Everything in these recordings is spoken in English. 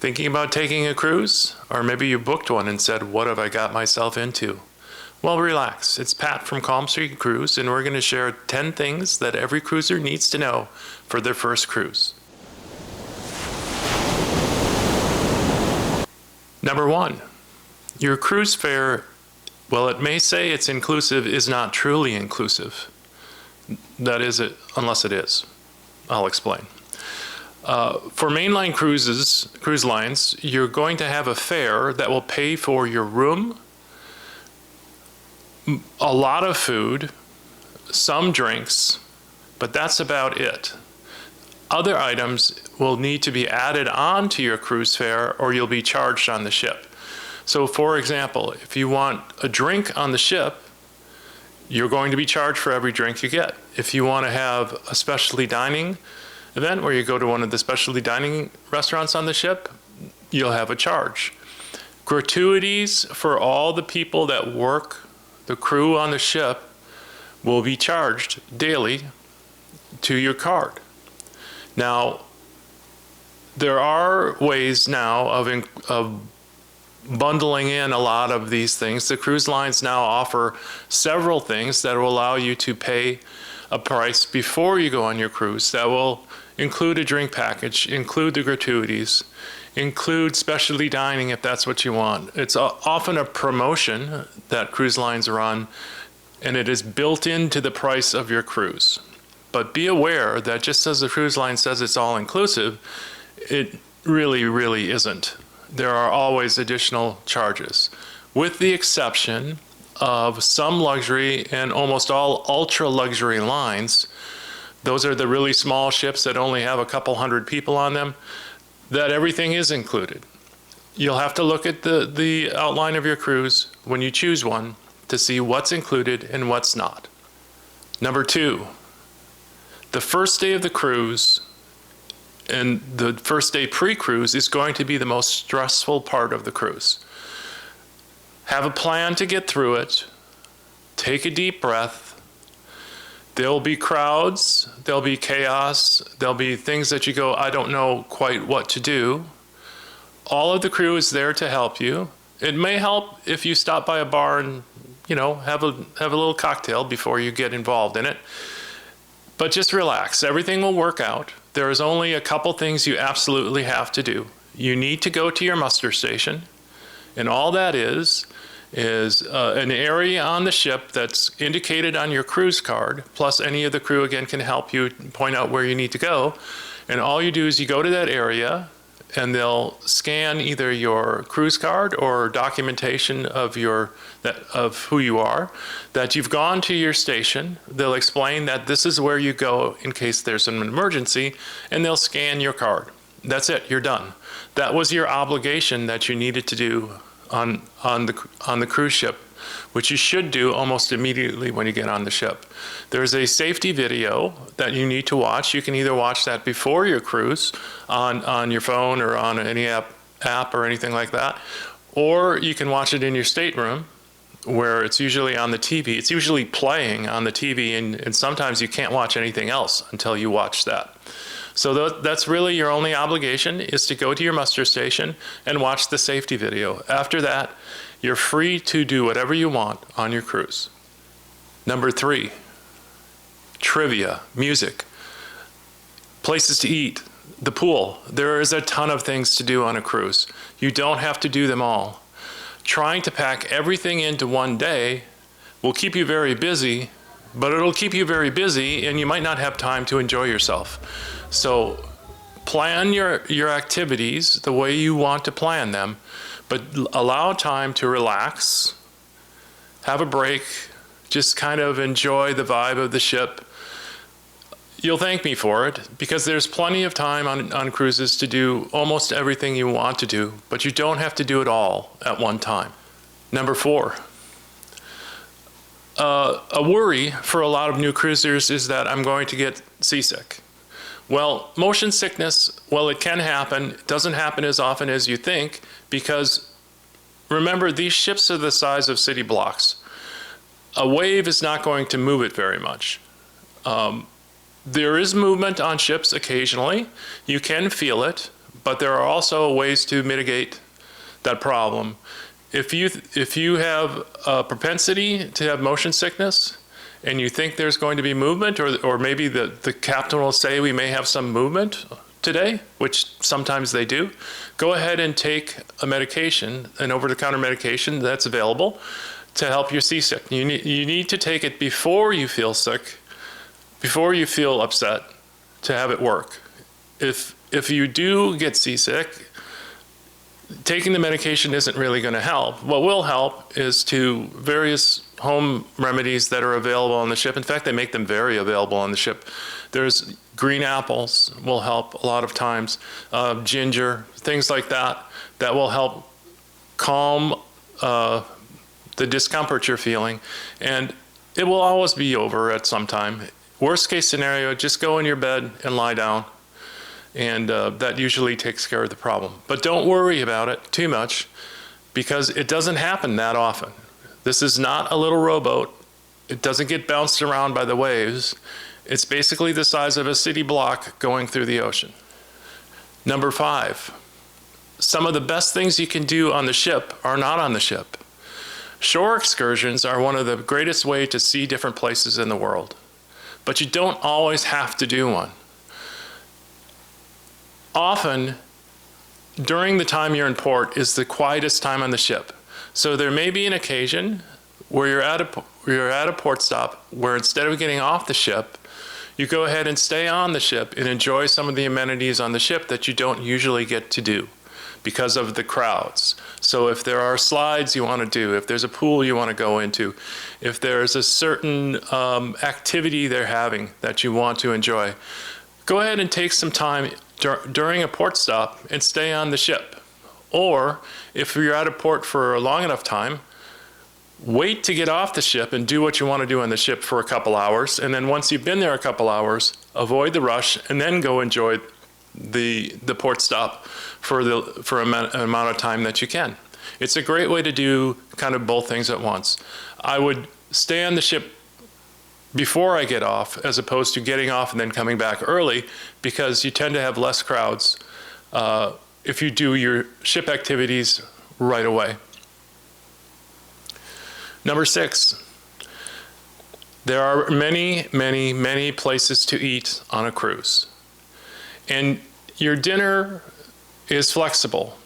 Thinking about taking a cruise? Or maybe you booked one and said, what have I got myself into? Well, relax. It's Pat from Calm Street Cruise, and we're going to share 10 things that every cruiser needs to know for their first cruise. Number 1, your cruise fare, well, it may say it's inclusive, is not truly inclusive. That is it, unless it is. I'll explain. For mainline cruise lines, you're going to have a fare that will pay for your room, a lot of food, some drinks, but that's about it. Other items will need to be added on to your cruise fare or you'll be charged on the ship. So for example, if you want a drink on the ship, you're going to be charged for every drink you get. If you want to have a specialty dining event where you go to one of the specialty dining restaurants on the ship, you'll have a charge. Gratuities for all the people that work, the crew on the ship, will be charged daily to your card. Now, there are ways now of bundling in a lot of these things. The cruise lines now offer several things that will allow you to pay a price before you go on your cruise that will include a drink package, include the gratuities, include specialty dining if that's what you want. It's often a promotion that cruise lines run, and it is built into the price of your cruise. But be aware that just as the cruise line says it's all inclusive, it really isn't. There are always additional charges, with the exception of some luxury and almost all ultra luxury lines. Those are the really small ships that only have a couple hundred people on them, that everything is included. You'll have to look at the outline of your cruise when you choose one to see what's included and what's not. Number 2, the first day of the cruise and the first day pre-cruise is going to be the most stressful part of the cruise. Have a plan to get through it. Take a deep breath. There'll be crowds, there'll be chaos, there'll be things that you go, I don't know quite what to do. All of the crew is there to help you. It may help if you stop by a bar and, have a little cocktail before you get involved in it. But just relax, everything will work out. There is only a couple things you absolutely have to do. You need to go to your muster station, and all that is an area on the ship that's indicated on your cruise card, plus any of the crew again can help you point out where you need to go. And all you do is you go to that area and they'll scan either your cruise card or documentation of who you are, that you've gone to your station. They'll explain that this is where you go in case there's an emergency, and they'll scan your card. That's it, you're done. That was your obligation that you needed to do on the cruise ship, which you should do almost immediately when you get on the ship. There's a safety video that you need to watch. You can either watch that before your cruise on your phone or on any app or anything like that, or you can watch it in your stateroom where it's usually on the TV. It's usually playing on the TV, and sometimes you can't watch anything else until you watch that. So that's really your only obligation, is to go to your muster station and watch the safety video. After that, you're free to do whatever you want on your cruise. Number 3, trivia, music, places to eat, the pool. There is a ton of things to do on a cruise. You don't have to do them all. Trying to pack everything into one day will keep you very busy, but it'll keep you very busy and you might not have time to enjoy yourself. So plan your activities the way you want to plan them, but allow time to relax, have a break, just kind of enjoy the vibe of the ship. You'll thank me for it, because there's plenty of time on cruises to do almost everything you want to do, but you don't have to do it all at one time. Number 4, a worry for a lot of new cruisers is that I'm going to get seasick. Well, motion sickness, well, it can happen. It doesn't happen as often as you think, because remember, these ships are the size of city blocks. A wave is not going to move it very much. There is movement on ships occasionally. You can feel it, but there are also ways to mitigate that problem. If you have a propensity to have motion sickness and you think there's going to be movement, or maybe the captain will say we may have some movement today, which sometimes they do, go ahead and take a medication, an over-the-counter medication that's available to help you seasick. You need to take it before you feel sick, before you feel upset, to have it work. If you do get seasick, taking the medication isn't really going to help. What will help is to various home remedies that are available on the ship. In fact, they make them very available on the ship. There's green apples will help a lot of times, ginger, things like that, that will help calm the discomfort you're feeling. And it will always be over at some time. Worst case scenario, just go in your bed and lie down. And that usually takes care of the problem. But don't worry about it too much, because it doesn't happen that often. This is not a little rowboat. It doesn't get bounced around by the waves. It's basically the size of a city block going through the ocean. Number 5, some of the best things you can do on the ship are not on the ship. Shore excursions are one of the greatest ways to see different places in the world, but you don't always have to do one. Often, during the time you're in port is the quietest time on the ship. So there may be an occasion where you're at a port stop where instead of getting off the ship, you go ahead and stay on the ship and enjoy some of the amenities on the ship that you don't usually get to do because of the crowds. So if there are slides you want to do, if there's a pool you want to go into, if there's a certain activity they're having that you want to enjoy, go ahead and take some time during a port stop and stay on the ship. Or if you're at a port for a long enough time, wait to get off the ship and do what you want to do on the ship for a couple hours. And then once you've been there a couple hours, avoid the rush and then go enjoy the port stop for an amount of time that you can. It's a great way to do kind of both things at once. I would stay on the ship before I get off, as opposed to getting off and then coming back early, because you tend to have less crowds if you do your ship activities right away. Number 6, there are many, many, many places to eat on a cruise. And your dinner is flexible.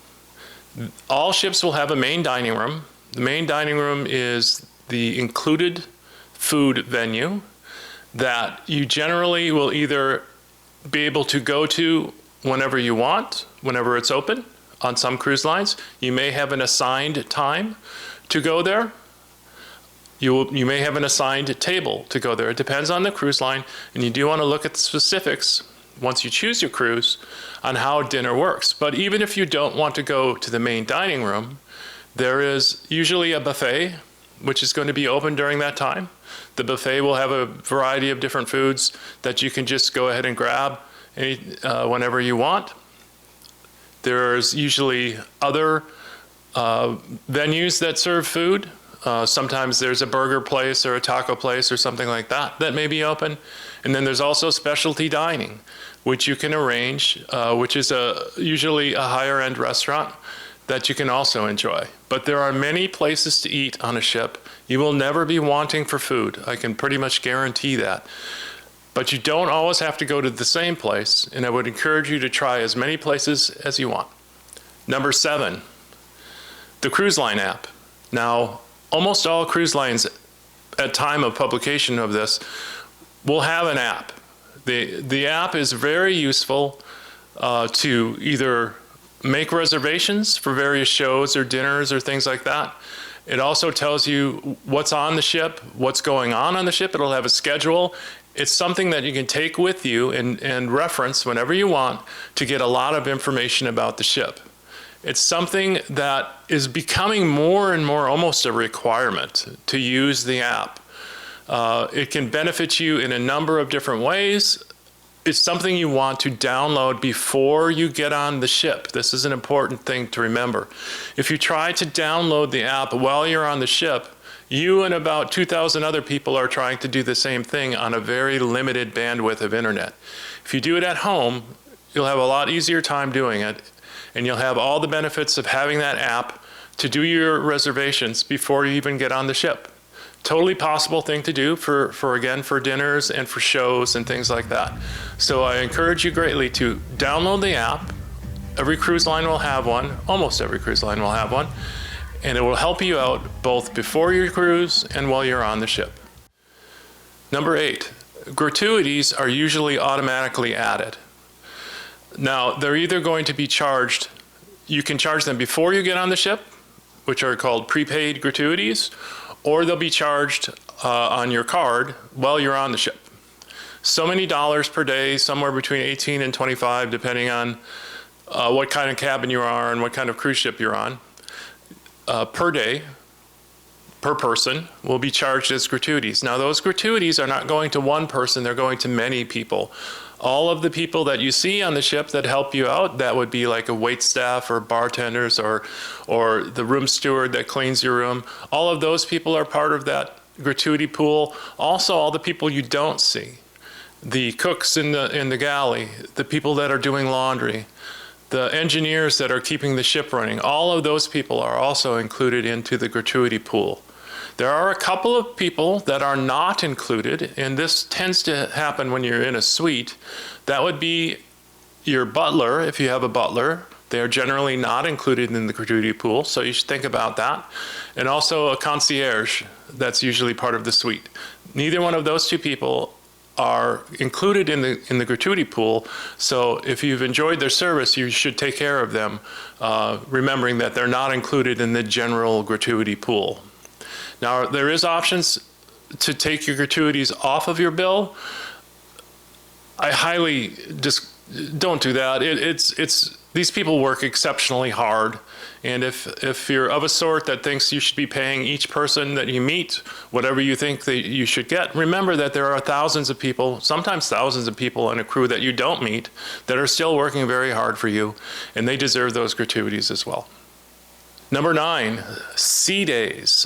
All ships will have a main dining room. The main dining room is the included food venue that you generally will either be able to go to whenever you want, whenever it's open. On some cruise lines, you may have an assigned time to go there. You may have an assigned table to go there. It depends on the cruise line, and you do want to look at the specifics once you choose your cruise on how dinner works. But even if you don't want to go to the main dining room, there is usually a buffet which is going to be open during that time. The buffet will have a variety of different foods that you can just go ahead and grab whenever you want. There's usually other venues that serve food. Sometimes there's a burger place or a taco place or something like that that may be open. And then there's also specialty dining, which you can arrange, which is usually a higher end restaurant that you can also enjoy. But there are many places to eat on a ship. You will never be wanting for food. I can pretty much guarantee that. But you don't always have to go to the same place, and I would encourage you to try as many places as you want. Number 7, the cruise line app. Now, almost all cruise lines at time of publication of this will have an app. The app is very useful to either make reservations for various shows or dinners or things like that. It also tells you what's on the ship, what's going on the ship. It'll have a schedule. It's something that you can take with you and reference whenever you want to get a lot of information about the ship. It's something that is becoming more and more almost a requirement to use the app. It can benefit you in a number of different ways. It's something you want to download before you get on the ship. This is an important thing to remember. If you try to download the app while you're on the ship, you and about 2,000 other people are trying to do the same thing on a very limited bandwidth of internet. If you do it at home, you'll have a lot easier time doing it, and you'll have all the benefits of having that app to do your reservations before you even get on the ship. Totally possible thing to do for dinners and for shows and things like that. So I encourage you greatly to download the app. Every cruise line will have one, almost every cruise line will have one, and it will help you out both before your cruise and while you're on the ship. Number 8, gratuities are usually automatically added. Now, they're either going to be charged, you can charge them before you get on the ship, which are called prepaid gratuities, or they'll be charged on your card while you're on the ship. So many dollars per day, somewhere between 18 and 25, depending on what kind of cabin you are and what kind of cruise ship you're on, per day, per person, will be charged as gratuities. Now, those gratuities are not going to one person, they're going to many people. All of the people that you see on the ship that help you out, that would be like a wait staff or bartenders or the room steward that cleans your room, all of those people are part of that gratuity pool. Also, all the people you don't see, the cooks in the galley, the people that are doing laundry, the engineers that are keeping the ship running, all of those people are also included into the gratuity pool. There are a couple of people that are not included, and this tends to happen when you're in a suite. That would be your butler, if you have a butler. They're generally not included in the gratuity pool, so you should think about that. And also a concierge, that's usually part of the suite. Neither one of those two people are included in the gratuity pool, so if you've enjoyed their service, you should take care of them, remembering that they're not included in the general gratuity pool. Now, there is options to take your gratuities off of your bill. I highly just don't do that. These people work exceptionally hard, and if you're of a sort that thinks you should be paying each person that you meet whatever you think that you should get, remember that there are thousands of people, sometimes thousands of people on a crew that you don't meet that are still working very hard for you, and they deserve those gratuities as well. Number 9, sea days.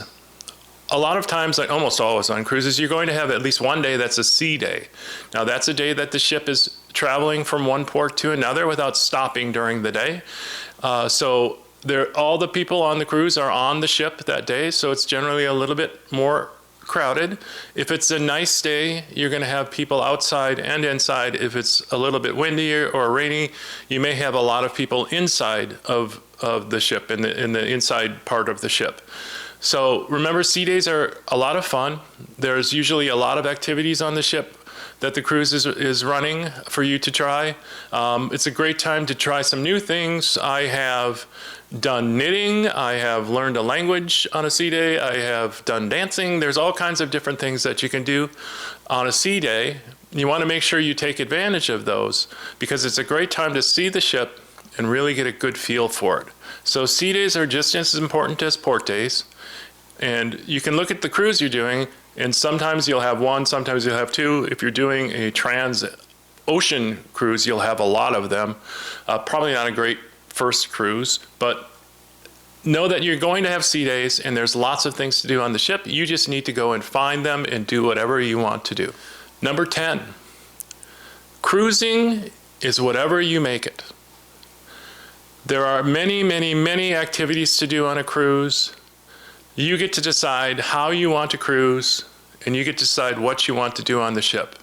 A lot of times, like almost always on cruises, you're going to have at least one day that's a sea day. Now, that's a day that the ship is traveling from one port to another without stopping during the day. So all the people on the cruise are on the ship that day, so it's generally a little bit more crowded. If it's a nice day, you're going to have people outside and inside. If it's a little bit windy or rainy, you may have a lot of people inside of the ship, in the inside part of the ship. So remember, sea days are a lot of fun. There's usually a lot of activities on the ship that the cruise is running for you to try. It's a great time to try some new things. I have done knitting. I have learned a language on a sea day. I have done dancing. There's all kinds of different things that you can do on a sea day. You want to make sure you take advantage of those because it's a great time to see the ship and really get a good feel for it. So sea days are just as important as port days. And you can look at the cruise you're doing, and sometimes you'll have one, sometimes you'll have two. If you're doing a trans-ocean cruise, you'll have a lot of them. Probably not a great first cruise, but know that you're going to have sea days, and there's lots of things to do on the ship. You just need to go and find them and do whatever you want to do. Number 10, cruising is whatever you make it. There are many, many, many activities to do on a cruise. You get to decide how you want to cruise, and you get to decide what you want to do on the ship.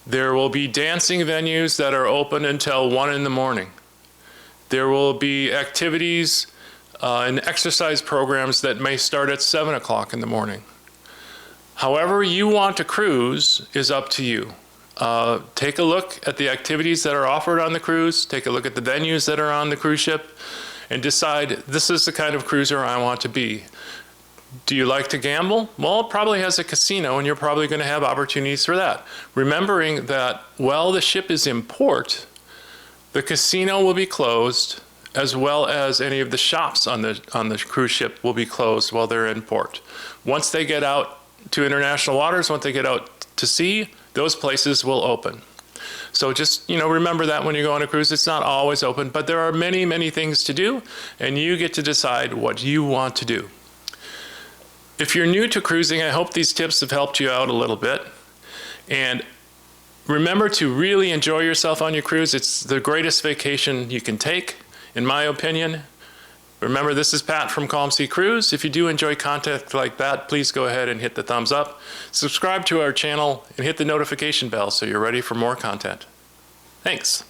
There will be dancing venues that are open until 1 in the morning. There will be activities and exercise programs that may start at 7 o'clock in the morning. However you want to cruise is up to you. Take a look at the activities that are offered on the cruise, take a look at the venues that are on the cruise ship, and decide, this is the kind of cruiser I want to be. Do you like to gamble? Well, it probably has a casino, and you're probably going to have opportunities for that. Remembering that while the ship is in port, the casino will be closed, as well as any of the shops on the cruise ship will be closed while they're in port. Once they get out to international waters, once they get out to sea, those places will open. So just, remember that when you go on a cruise, it's not always open, but there are many, many things to do, and you get to decide what you want to do. If you're new to cruising, I hope these tips have helped you out a little bit. And remember to really enjoy yourself on your cruise. It's the greatest vacation you can take. in my opinion. Remember, this is Pat from Calm Sea Cruise. If you do enjoy content like that, please go ahead and hit the thumbs up. Subscribe to our channel and hit the notification bell so you're ready for more content. Thanks.